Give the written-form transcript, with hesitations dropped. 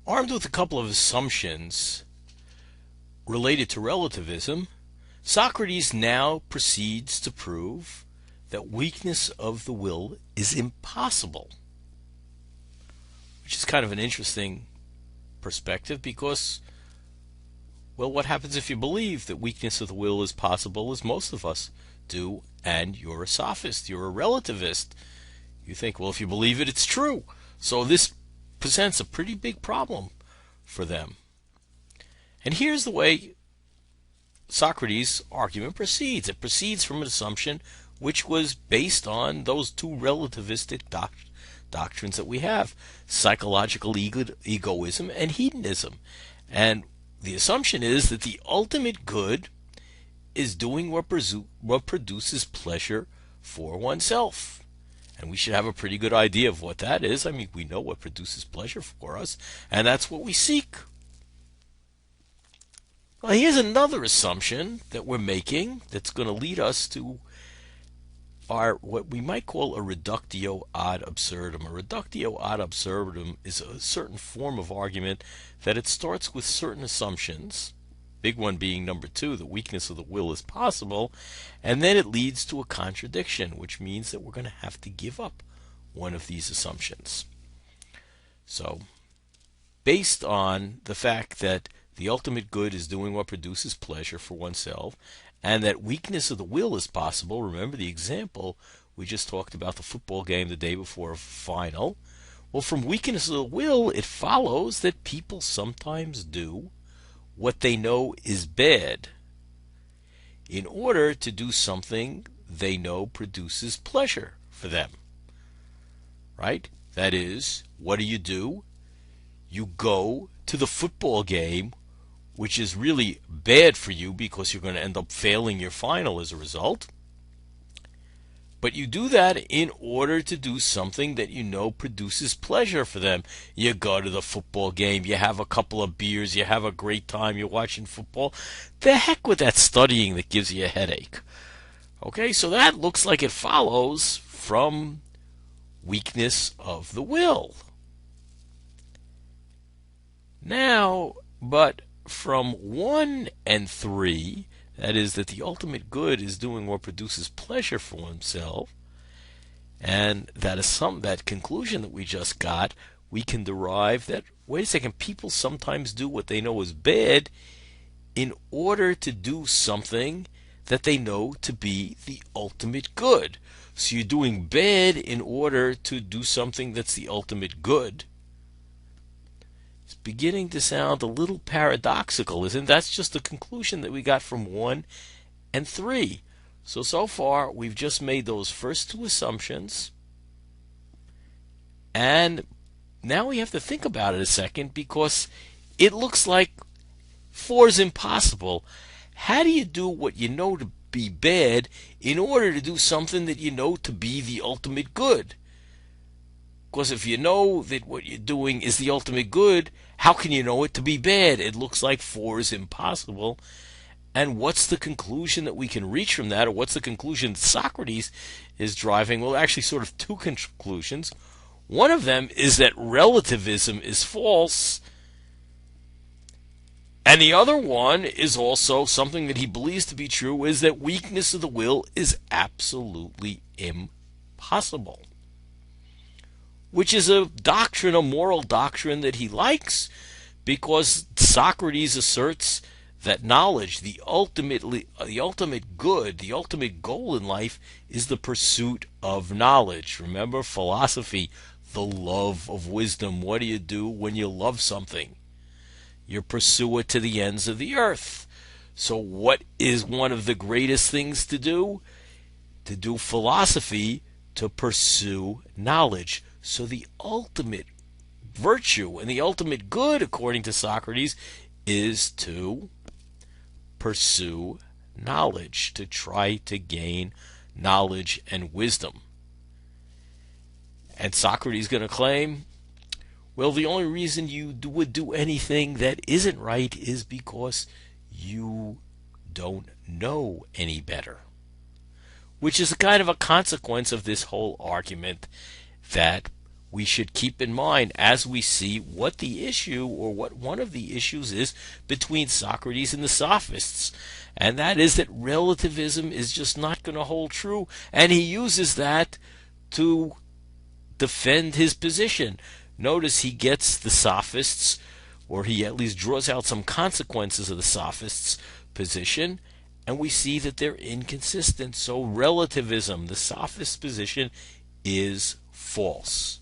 Armed with a couple of assumptions related to relativism, Socrates now proceeds to prove that weakness of the will is impossible, which is kind of an interesting perspective because, well, what happens if you believe that weakness of the will is possible, as most of us do, and you're a sophist, you're a relativist? You think, well, if you believe it, it's true. So this presents a pretty big problem for them. And here's the way Socrates' argument proceeds. It proceeds from an assumption which was based on those two relativistic doctrines that we have, psychological egoism and hedonism. And the assumption is that the ultimate good is doing what produces pleasure for oneself. And we should have a pretty good idea of what that is. I mean, we know what produces pleasure for us, and that's what we seek. Well, here's another assumption that we're making that's going to lead us to our what we might call a reductio ad absurdum. A reductio ad absurdum is a certain form of argument that it starts with certain assumptions, big one being number two, the weakness of the will is possible, and then it leads to a contradiction, which means that we're going to have to give up one of these assumptions. So, based on the fact that the ultimate good is doing what produces pleasure for oneself, and that weakness of the will is possible. Remember the example we just talked about, the football game the day before a final. Well, from weakness of the will, it follows that people sometimes do what they know is bad in order to do something they know produces pleasure for them. Right? That is, what do? You go to the football game, which is really bad for you because you're going to end up failing your final as a result. But you do that in order to do something that you know produces pleasure for them. You go to the football game, you have a couple of beers, you have a great time, you're watching football. The heck with that studying that gives you a headache. Okay, so that looks like it follows from weakness of the will. Now, but from 1 and 3, that is, that the ultimate good is doing what produces pleasure for himself, and that conclusion that we just got, we can derive that, wait a second, people sometimes do what they know is bad in order to do something that they know to be the ultimate good. So you're doing bad in order to do something that's the ultimate good. Beginning to sound a little paradoxical, isn't it? That's just the conclusion that we got from 1 and 3. So far, we've just made those first two assumptions, and now we have to think about it a second because it looks like 4 is impossible. How do you do what you know to be bad in order to do something that you know to be the ultimate good? Because if you know that what you're doing is the ultimate good, how can you know it to be bad? It looks like 4 is impossible. And what's the conclusion that we can reach from that, or what's the conclusion Socrates is driving? Well, actually, sort of two conclusions. One of them is that relativism is false, and the other one is also something that he believes to be true, is that weakness of the will is absolutely impossible, which is a doctrine, a moral doctrine that he likes, because Socrates asserts that knowledge, the ultimate good, the ultimate goal in life, is the pursuit of knowledge. Remember, philosophy, the love of wisdom. What do you do when you love something? You pursue it to the ends of the earth. So what is one of the greatest things to do? To do philosophy, to pursue knowledge. So the ultimate virtue and the ultimate good, according to Socrates, is to pursue knowledge, to try to gain knowledge and wisdom. And Socrates is going to claim, well, the only reason you would do anything that isn't right is because you don't know any better, which is a kind of a consequence of this whole argument that we should keep in mind as we see what the issue or what one of the issues is between Socrates and the Sophists. And that is that relativism is just not going to hold true. And he uses that to defend his position. Notice he gets the Sophists, or he at least draws out some consequences of the Sophists' position, and we see that they're inconsistent. So relativism, the Sophist position, is false.